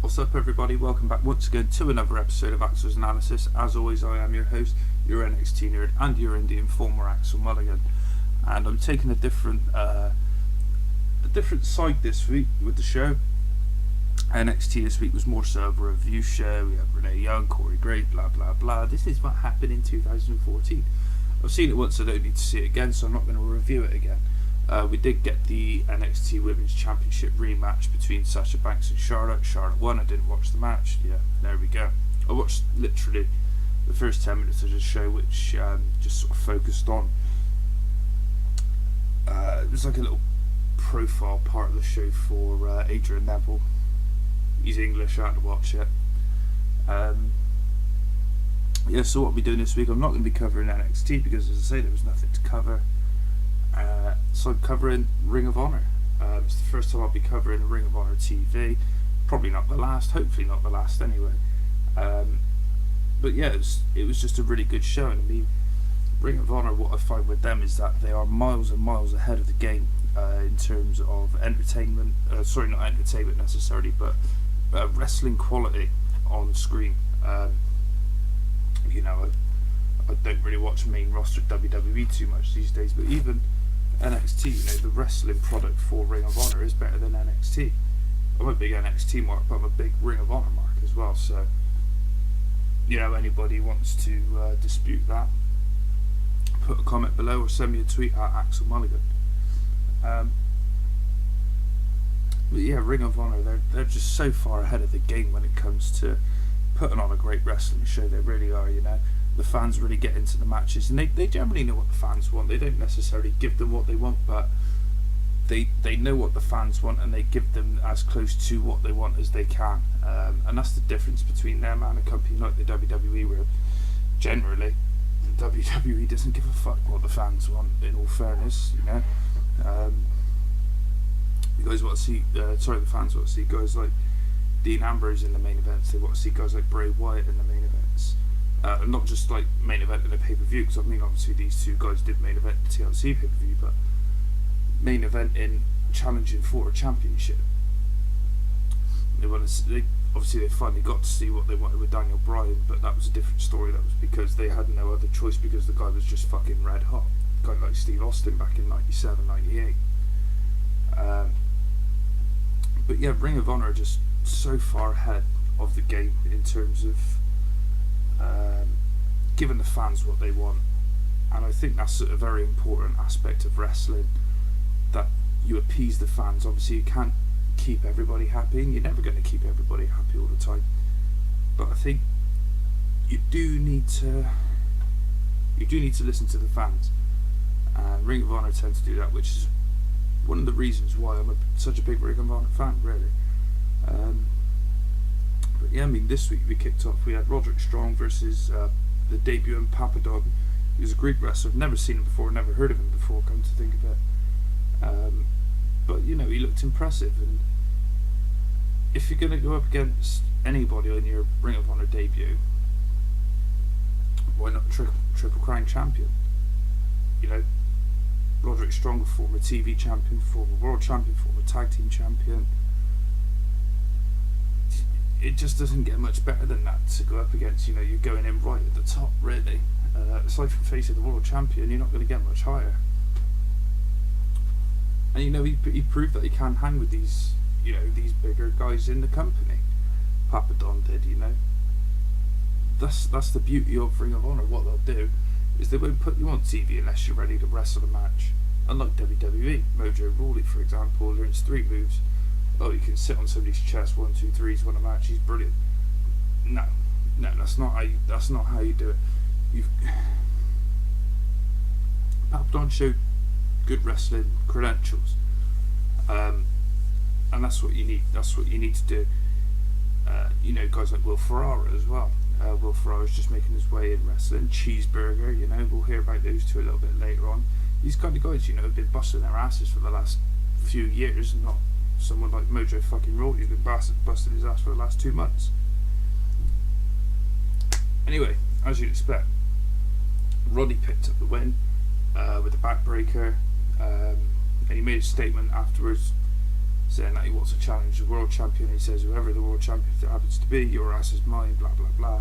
What's up, everybody? Welcome back once again to another episode of Axel's Analysis. As always, I am your host, your NXT nerd and your indie informer, Axel Mulligan. And I'm taking a different side this week with the show. NXT this week was more so of a review show. We have Renee Young, Corey Graves, blah blah blah. This is what happened in 2014. I've seen it once, I don't need to see it again, so I'm not going to review it again. We did get the NXT Women's Championship rematch between Sasha Banks and Charlotte. Charlotte won. I didn't watch the match. Yeah, there we go. I watched literally the first 10 minutes of the show, which just sort of focused on. It was like a little profile part of the show for Adrian Neville. He's English, I had to watch it. So what I'll be doing this week, I'm not going to be covering NXT because, as I say, there was nothing to cover. So I'm covering Ring of Honor. It's the first time I'll be covering Ring of Honor TV. Probably not the last, hopefully not the last anyway. But yeah, it was just a really good show. And I mean, Ring of Honor, what I find with them is that they are miles and miles ahead of the game in terms of entertainment. Sorry, not entertainment necessarily, but wrestling quality on the screen. I don't really watch main roster WWE too much these days, but even NXT, the wrestling product for Ring of Honor is better than NXT. I'm a big NXT mark, but I'm a big Ring of Honor mark as well, so anybody wants to dispute that, put a comment below or send me a tweet at Axel Mulligan. But yeah, Ring of Honor, they're just so far ahead of the game when it comes to putting on a great wrestling show. They really are. The fans really get into the matches, and they generally know what the fans want. They don't necessarily give them what they want, but they know what the fans want, and they give them as close to what they want as they can. And that's the difference between them and a company like the WWE, where generally the WWE doesn't give a fuck what the fans want, in all fairness. You guys want to see the fans want to see guys like Dean Ambrose in the main events. They want to see guys like Bray Wyatt in the main events. And not just like main event in a pay-per-view, because I mean obviously these two guys did main event in TLC pay-per-view, but main event in challenging for a championship. They finally got to see what they wanted with Daniel Bryan, but that was a different story. That was because they had no other choice, because the guy was just fucking red hot. A guy like Steve Austin back in 97, 98. But yeah, Ring of Honor are just so far ahead of the game in terms of giving the fans what they want, and I think that's a very important aspect of wrestling, that you appease the fans. Obviously you can't keep everybody happy, and you're never going to keep everybody happy all the time, but I think you do need to listen to the fans, and Ring of Honor tend to do that, which is one of the reasons why I'm such a big Ring of Honor fan, really. But yeah, I mean, this week we kicked off. We had Roderick Strong versus the debutant Papadon. He was a Greek wrestler. I've never seen him before, never heard of him before, come to think of it. But he looked impressive. And if you're going to go up against anybody on your Ring of Honor debut, why not Triple Crown champion? Roderick Strong, former TV champion, former world champion, former tag team champion. It just doesn't get much better than that to go up against. You're going in right at the top, really. Aside from facing the world champion, you're not going to get much higher. And he proved that he can hang with these bigger guys in the company. Papadon did. That's the beauty of Ring of Honor. What they'll do is they won't put you on TV unless you're ready to wrestle a match. Unlike WWE, Mojo Rawley, for example, learns 3 moves. Oh, you can sit on somebody's chest, 1, 2, 3, he's won a match, he's brilliant. No, that's not how you do it. Papadon showed good wrestling credentials, and that's what you need. That's what you need to do. Guys like Will Ferrara as well. Will Ferrara's just making his way in wrestling. Cheeseburger, we'll hear about those two a little bit later on. These kind of guys, have been busting their asses for the last few years, not someone like Mojo fucking Rawley who's been busting his ass for the last 2 months. Anyway, as you'd expect, Roddy picked up the win with a backbreaker, and he made a statement afterwards saying that he wants to challenge the world champion. He says, whoever the world champion happens to be, your ass is mine, blah blah blah.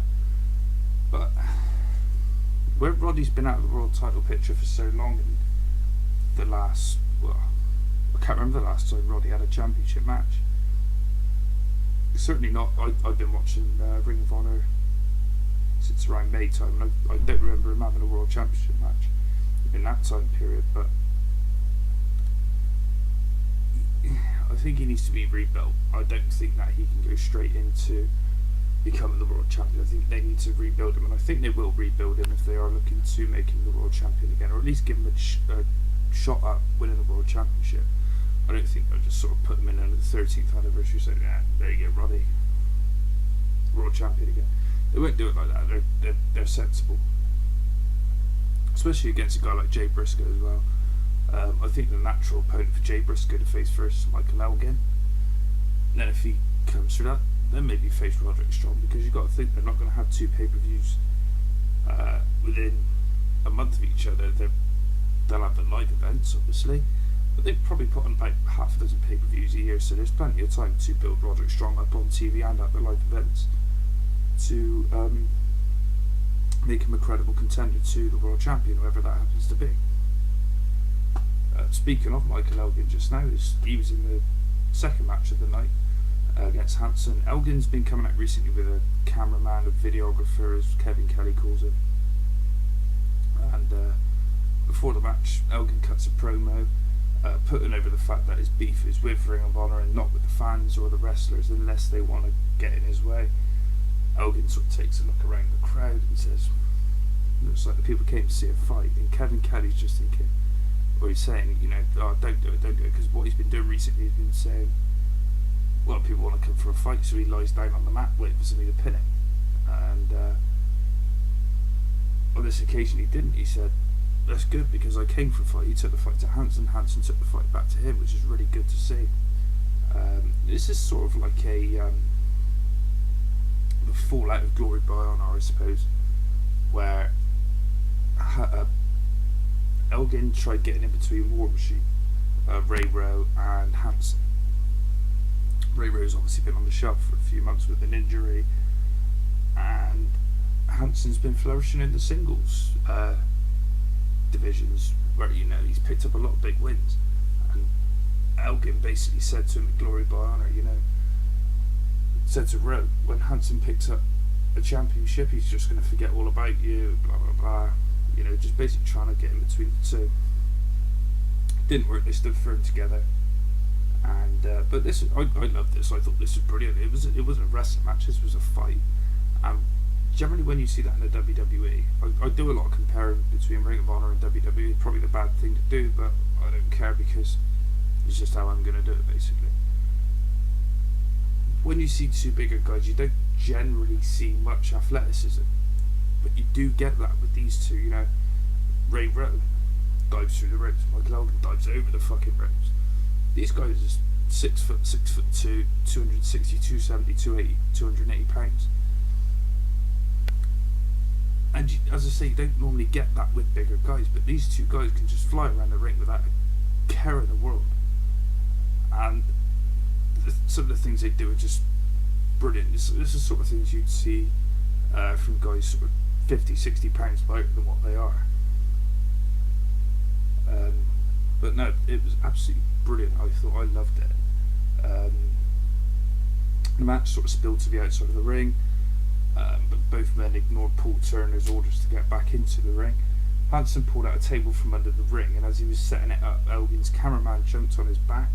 But where Roddy's been out of the world title picture for so long, and the last, well, I can't remember the last time Roddy had a championship match. Certainly not. I've been watching Ring of Honor since around May time, and I don't remember him having a world championship match in that time period. But I think he needs to be rebuilt. I don't think that he can go straight into becoming the world champion. I think they need to rebuild him, and I think they will rebuild him if they are looking to make him the world champion again, or at least give him a shot at winning the world championship. I don't think they'll just sort of put him in under the 13th anniversary, saying, "Yeah, there you go, Roddy, world champion again." They won't do it like that. They're sensible, especially against a guy like Jay Briscoe as well. I think the natural opponent for Jay Briscoe to face first is Michael Elgin. And then if he comes through that, then maybe face Roderick Strong, because you've got to think they're not going to have two pay-per-views within a month of each other. They'll have the live events, obviously, but they've probably put on about half a dozen pay-per-views a year, so there's plenty of time to build Roderick Strong up on TV and at the live events to make him a credible contender to the world champion, whoever that happens to be. Speaking of Michael Elgin just now, he was in the second match of the night against Hanson. Elgin's been coming out recently with a cameraman, a videographer, as Kevin Kelly calls him. And before the match, Elgin cuts a promo, putting over the fact that his beef is with Ring of Honor and not with the fans or the wrestlers unless they want to get in his way. Elgin sort of takes a look around the crowd and says, looks like the people came to see a fight, and Kevin Kelly's just thinking, or he's saying, oh, don't do it, because what he's been doing recently, he's been saying, well, people want to come for a fight, so he lies down on the mat waiting for somebody to pin him. And on this occasion he didn't. He said, that's good, because I came for a fight. He took the fight to Hanson took the fight back to him, which is really good to see. This is sort of like the fallout of Glory by Honor, I suppose, where Elgin tried getting in between War Machine, Ray Rowe and Hanson. Ray Rowe's obviously been on the shelf for a few months with an injury, and Hanson's been flourishing in the singles divisions, where he's picked up a lot of big wins. And Elgin basically said to him at Glory by Honor, said to Rowe, when Hanson picks up a championship, he's just going to forget all about you, blah blah blah. Just basically trying to get in between the two. Didn't work. They stood firm together, and but this, I loved this. I thought this was brilliant. It was a wrestling match. This was a fight. Generally, when you see that in the WWE, I do a lot of comparing between Ring of Honor and WWE. Probably the bad thing to do, but I don't care, because it's just how I'm going to do it, basically. When you see two bigger guys, you don't generally see much athleticism, but you do get that with these two. Ray Rowe dives through the ropes, Michael Elgin dives over the fucking ropes. These guys are 6 foot 2, 260, 270, 280, 280 pounds. And as I say, you don't normally get that with bigger guys, but these two guys can just fly around the ring without a care in the world. And some of the things they do are just brilliant. This is the sort of things you'd see from guys sort of 50, 60 pounds lighter than what they are. But no, it was absolutely brilliant. I thought I loved it. The match sort of spilled to the outside of the ring, but both men ignored Paul Turner's orders to get back into the ring. Hanson pulled out a table from under the ring, and as he was setting it up, Elgin's cameraman jumped on his back.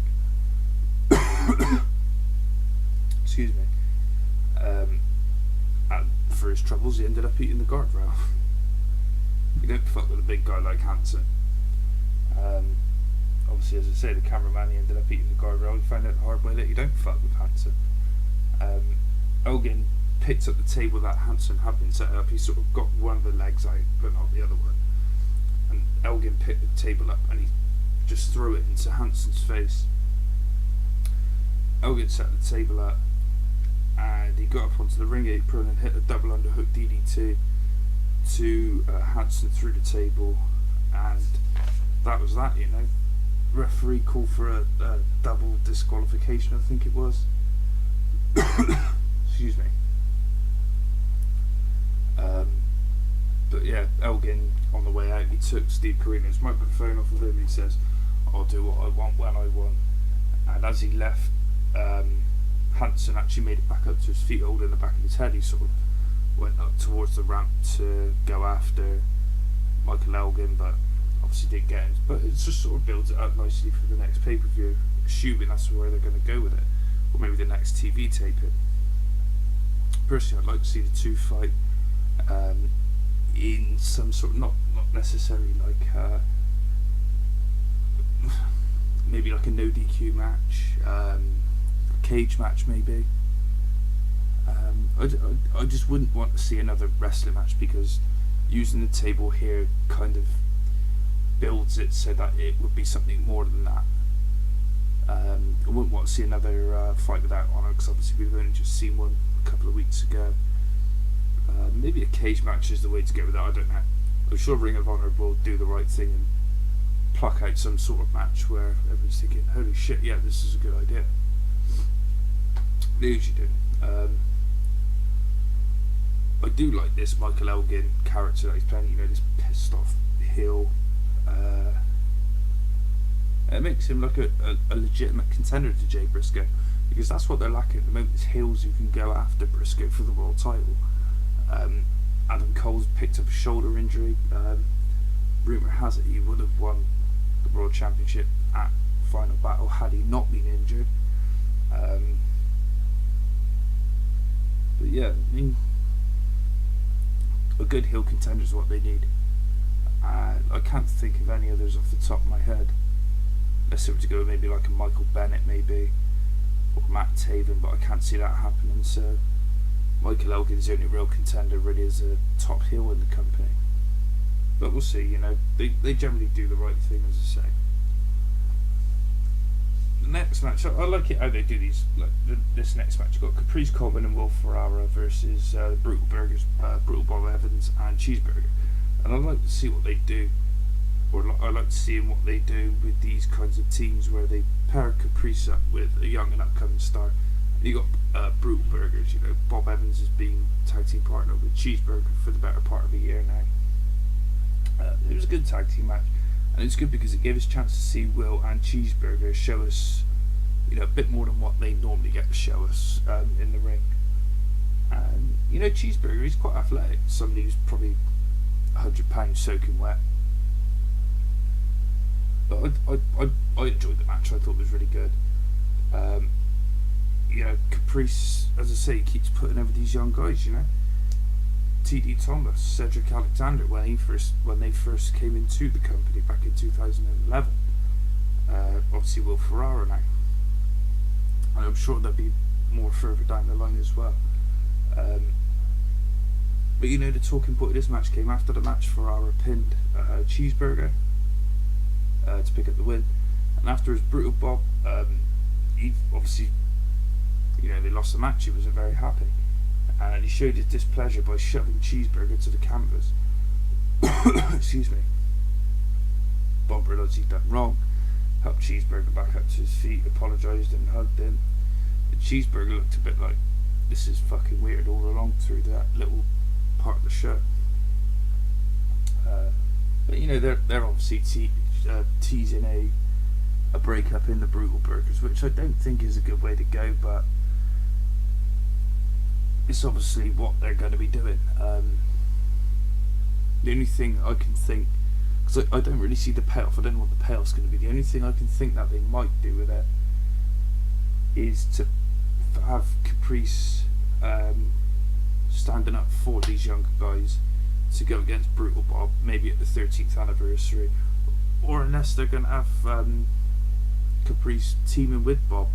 Excuse me. And for his troubles, he ended up eating the guardrail. You don't fuck with a big guy like Hanson. Obviously, as I say, the cameraman, he ended up eating the guardrail. He found out the hard way that you don't fuck with Hanson. Elgin picked up the table that Hanson had been set up. He sort of got one of the legs out, but not the other one. And Elgin picked the table up and he just threw it into Hanson's face. Elgin set the table up and he got up onto the ring apron and hit a double underhook DDT to Hanson through the table, and that was that. referee called for a double disqualification, I think it was. Excuse me. But yeah, Elgin, on the way out, he took Steve Corino's microphone off of him. He says, "I'll do what I want when I want." And as he left, Hanson actually made it back up to his feet, holding the back of his head. He sort of went up towards the ramp to go after Michael Elgin, but obviously didn't get him. But it just sort of builds it up nicely for the next pay-per-view, assuming that's where they're going to go with it, or maybe the next TV taping. Personally, I'd like to see the two fight in some sort of, not necessarily like maybe like a no DQ match, cage match maybe. I just wouldn't want to see another wrestling match, because using the table here kind of builds it so that it would be something more than that. I wouldn't want to see another fight without honour, because obviously we've only just seen one a couple of weeks ago. Maybe a cage match is the way to go with that, I don't know. I'm sure Ring of Honor will do the right thing and pluck out some sort of match where everyone's thinking, holy shit, yeah, this is a good idea. They usually do. I do like this Michael Elgin character that he's playing, you know, this pissed off heel. It makes him look a legitimate contender to Jay Briscoe, because that's what they're lacking at the moment, is heels who can go after Briscoe for the world title. Adam Cole's picked up a shoulder injury. Rumour has it he would have won the World Championship at Final Battle had he not been injured. But yeah, I mean, a good heel contender is what they need. I can't think of any others off the top of my head, unless it were to go maybe like a Michael Bennett maybe, or Matt Taven, but I can't see that happening. So Michael Elgin's the only real contender really as a top heel in the company. But we'll see, you know, they generally do the right thing, as I say. The next match, I like it how they do these. Like this next match, you've got Caprice Coleman and Will Ferrara versus Brutal Burgers, Brutal Bob Evans and Cheeseburger. And I'd like to see what they do, or I like to see what they do with these kinds of teams where they pair Caprice up with a young and upcoming star. You got Brutal Burgers, you know, Bob Evans has been tag team partner with Cheeseburger for the better part of a year now. It was a good tag team match, and it's good because it gave us a chance to see Will and Cheeseburger show us, you know, a bit more than what they normally get to show us in the ring. And you know, Cheeseburger, he's quite athletic. Somebody who's probably 100 pounds soaking wet. But I enjoyed the match. I thought it was really good. You know, Caprice, as I say, keeps putting over these young guys, you know. T.D. Thomas, Cedric Alexander, when they first came into the company back in 2011. Obviously Will Ferrara now. And I'm sure there'll be more further down the line as well. But you know, the talking point of this match came after the match. Ferrara pinned Cheeseburger to pick up the win. And after his Brutal Bob, he obviously, you know, they lost the match. He wasn't very happy, and he showed his displeasure by shoving Cheeseburger to the canvas. Excuse me. Bob realised he'd done wrong, helped Cheeseburger back up to his feet, apologised and hugged him. And Cheeseburger looked a bit like, this is fucking weird all along through that little part of the show. But you know, they're obviously teasing a breakup in the Brutal Burgers, which I don't think is a good way to go, but it's obviously what they're going to be doing. The only thing I can think, because I don't really see the payoff, I don't know what the payoff's going to be, the only thing I can think that they might do with it is to have Caprice standing up for these younger guys to go against Brutal Bob, maybe at the 13th anniversary, or unless they're going to have Caprice teaming with Bob.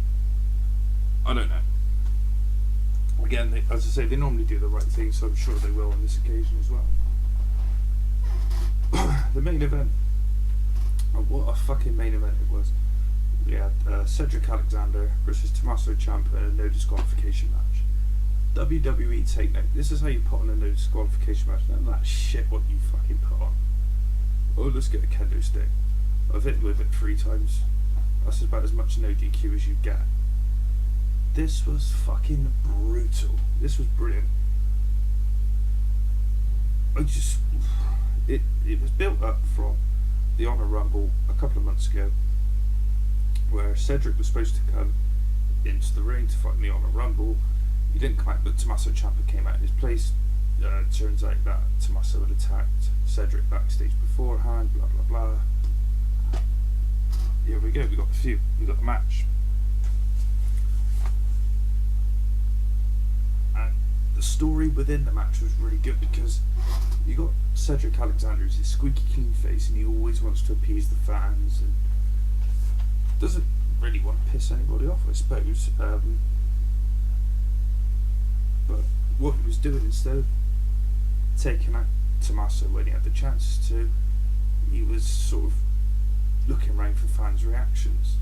I don't know. Again, as I say, they normally do the right thing, so I'm sure they will on this occasion as well. The main event. Oh, what a fucking main event it was. We had Cedric Alexander versus Tommaso Ciampa in a no disqualification match. WWE take note. This is how you put on a no disqualification match. None of that shit what you fucking put on. Oh, let's get a kendo stick. I've hit with it 3 times. That's about as much no DQ as you get. This was fucking brutal. This was brilliant. It was built up from the Honor Rumble a couple of months ago, where Cedric was supposed to come into the ring to fight in the Honor Rumble. He didn't come out, but Tommaso Ciampa came out in his place. Turns out that Tommaso had attacked Cedric backstage beforehand, blah blah blah. Here we go, we got the match. And the story within the match was really good, because you got Cedric Alexander, who's this squeaky clean face, and he always wants to appease the fans and doesn't really want to piss anybody off, I suppose. But what he was doing, instead of taking out Tommaso when he had the chance to, he was sort of looking around for fans' reactions.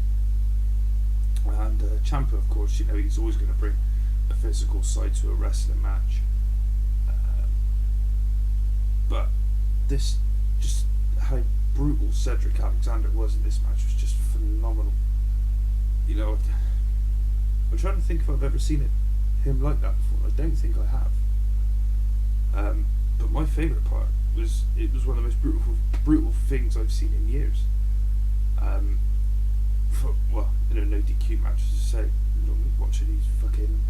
And Ciampa, of course, he's always going to bring a physical side to a wrestling match. But this, just how brutal Cedric Alexander was in this match was just phenomenal. I'm trying to think if I've ever seen him like that before. I don't think I have. But my favourite part was, it was one of the most brutal things I've seen in years. In a no DQ match, as I say, normally watching these fucking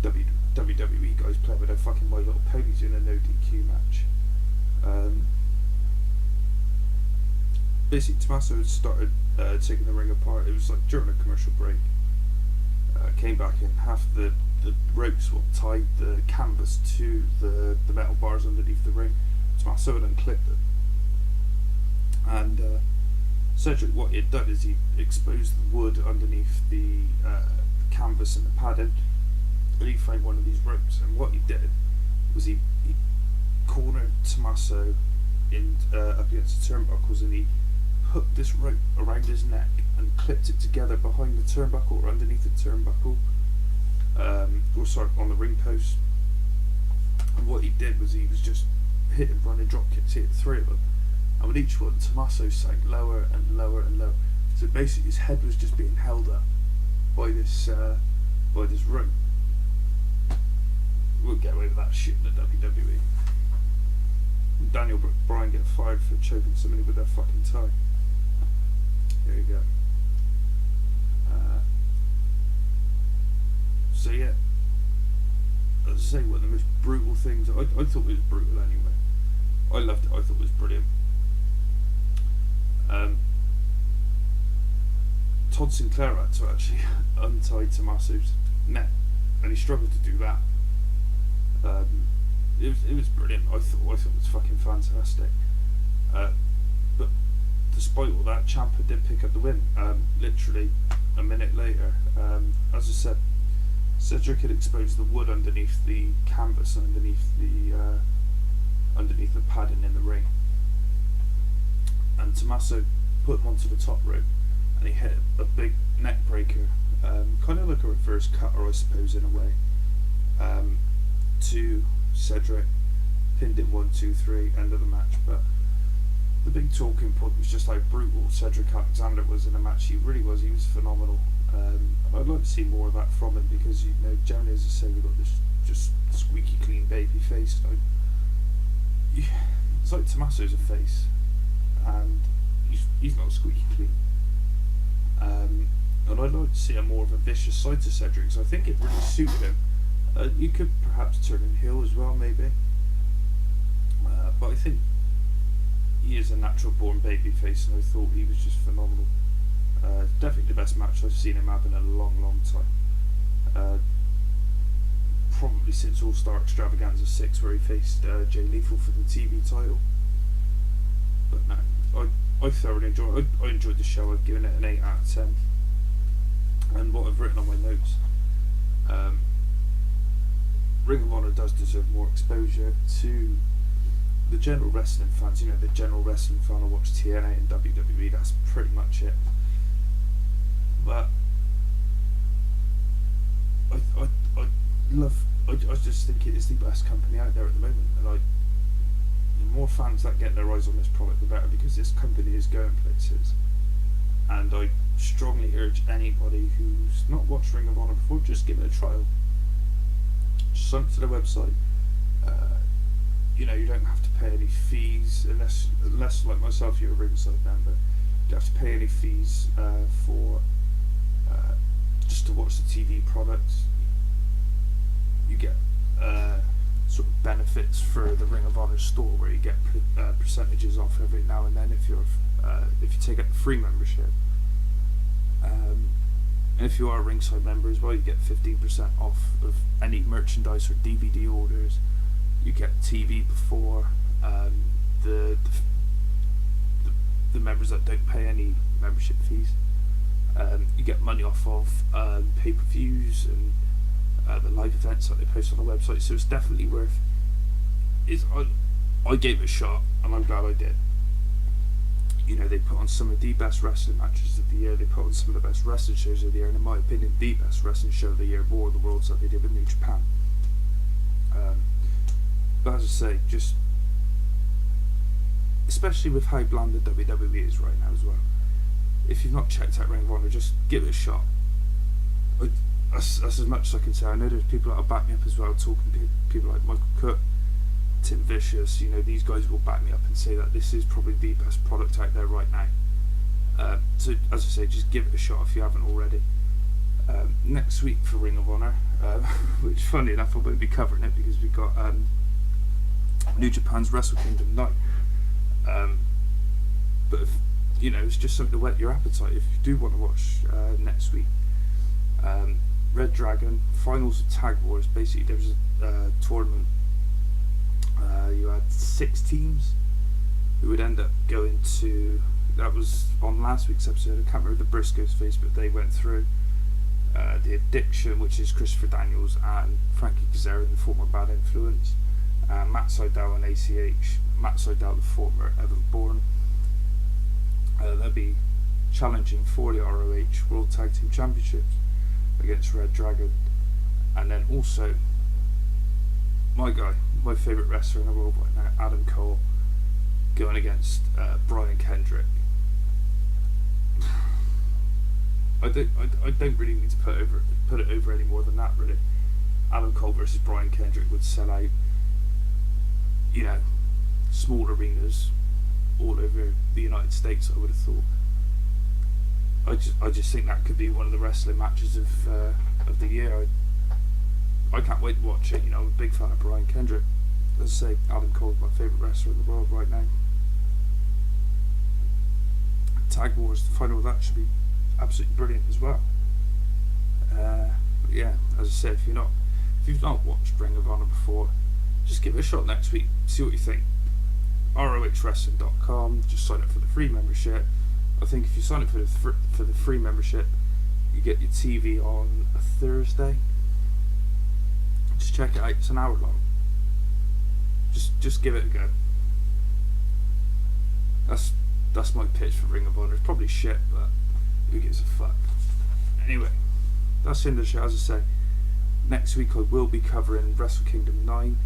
WWE guys play with their fucking My Little Ponies in a no DQ match. Basically, Tommaso had started taking the ring apart. It was like during a commercial break. Came back in, half the ropes were tied the canvas to the metal bars underneath the ring. Tommaso had unclipped it. And Cedric, what he had done is he exposed the wood underneath the canvas and the padding, and he found one of these ropes. And what he did was he cornered Tommaso up against the turnbuckles, and he hooked this rope around his neck and clipped it together behind the turnbuckle or underneath the turnbuckle, on the ring post. And what he did was he was just hitting running drop kicks. He hit 3 of them, and with each one, Tommaso sank lower and lower and lower. So basically, his head was just being held up by this rope. We'll get away with that shit in the WWE. Daniel Bryan get fired for choking somebody with their fucking tie. There you go. So yeah, as I say, one of the most brutal things. I thought it was brutal anyway. I loved it. I thought it was brilliant. Todd Sinclair had to actually untie Tommaso's neck, and he struggled to do that. It was brilliant. I thought it was fucking fantastic. But despite all that, Ciampa did pick up the win. Literally a minute later, as I said, Cedric had exposed the wood underneath the canvas, underneath the padding in the ring, and Tommaso put him onto the top rope, and he hit a big neck breaker, kind of like a reverse cutter, I suppose, in a way, to Cedric, pinned him 1, 2, 3, end of the match. But the big talking point was just how brutal Cedric Alexander was in the match. He really was. He was phenomenal. And I'd like to see more of that from him, because generally, as I say, we've got this just squeaky clean baby face. It's like Tommaso's a face, and he's not squeaky clean. And I'd like to see more of a vicious side to Cedric, so I think it really suited him. You could perhaps turn him heel as well, maybe. But I think he is a natural born babyface, and I thought he was just phenomenal. Definitely the best match I've seen him have in a long, long time. Probably since All-Star Extravaganza 6, where he faced Jay Lethal for the TV title. But no, I thoroughly enjoyed it. I enjoyed the show. I've given it an 8 out of 10. And what I've written on my notes, Ring of Honor does deserve more exposure to the general wrestling fans. The general wrestling fan will watch TNA and WWE, that's pretty much it. But I just think it is the best company out there at the moment, and more fans that get their eyes on this product, the better, because this company is going places. And I strongly urge anybody who's not watched Ring of Honor before, just give it a trial. Just sign up to their website. You know, you don't have to pay any fees unless like myself, you're a ringside member. You don't have to pay any fees for just to watch the TV products. You get sort of benefits for the Ring of Honor store, where you get percentages off every now and then if you take up the free membership. And if you are a ringside member as well, you get 15% off of any merchandise or DVD orders. You get TV before the members that don't pay any membership fees. You get money off of pay-per-views and the live events that they post on the website. So it's definitely worth it. I gave it a shot, and I'm glad I did. You know, they put on some of the best wrestling matches of the year. They put on some of the best wrestling shows of the year, and in my opinion, the best wrestling show of the year, War of the Worlds, that they did with New Japan. But as I say, just especially with how bland the WWE is right now as well, if you've not checked out Ring of Honor, just give it a shot. That's as much as I can say. I know there's people that will back me up as well, talking people like Michael Cook, Tim Vicious. You know, these guys will back me up and say that this is probably the best product out there right now. So as I say, just give it a shot if you haven't already. Next week for Ring of Honor, which funny enough I won't be covering it because we've got New Japan's Wrestle Kingdom 9. But if, you know, it's just something to whet your appetite if you do want to watch next week. Red Dragon finals of Tag Wars. Basically, there was a tournament. You had 6 teams who would end up going to. That was on last week's episode. I can't remember the Briscoes face, but they went through. The Addiction, which is Christopher Daniels and Frankie Kazarian, the former Bad Influence, and Matt Sydal and ACH. Matt Sydal, the former Evan Bourne. They'll be challenging for the ROH World Tag Team Championships against Red Dragon. And then also, my guy, my favourite wrestler in the world right now, Adam Cole, going against Brian Kendrick. I don't really need to put it over any more than that, really. Adam Cole versus Brian Kendrick would sell out, you know, small arenas all over the United States, I would have thought. I just think that could be one of the wrestling matches of the year. I can't wait to watch it. You know, I'm a big fan of Brian Kendrick. As I say, Adam Cole's my favourite wrestler in the world right now. Tag Wars, the final of that should be absolutely brilliant as well. Yeah, as I said, if you've not watched Ring of Honor before, just give it a shot next week. See what you think. ROHWrestling.com. Just sign up for the free membership. I think if you sign up for the free membership, you get your TV on a Thursday. Just check it out. It's an hour long. Just give it a go. That's my pitch for Ring of Honor. It's probably shit, but who gives a fuck? Anyway, that's the end of the show. As I say, next week I will be covering Wrestle Kingdom 9.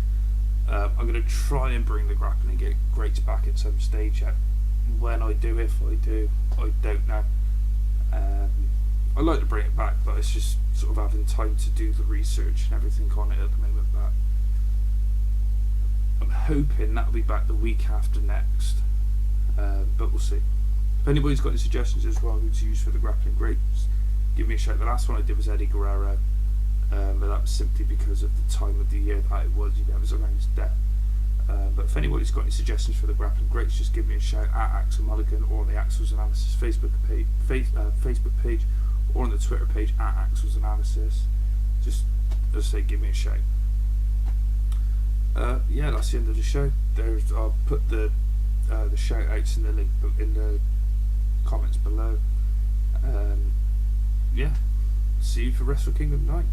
I'm going to try and bring the grappling greats back at some stage. When I do, if I do, I don't know. I like to bring it back, but it's just sort of having time to do the research and everything on it at the moment. But I'm hoping that'll be back the week after next. But we'll see. If anybody's got any suggestions as well who to use for the grappling greats, give me a shout. The last one I did was Eddie Guerrero, but that was simply because of the time of the year that it was. You know, it was around his death. But if anybody's got any suggestions for the grappling greats, just give me a shout at Axel Mulligan or on the Axel's Analysis Facebook page, or on the Twitter page at Axel's Analysis. Just as I say, give me a shout. Yeah, that's the end of the show. I'll put the shout outs in the link in the comments below. Yeah, see you for Wrestle Kingdom 9.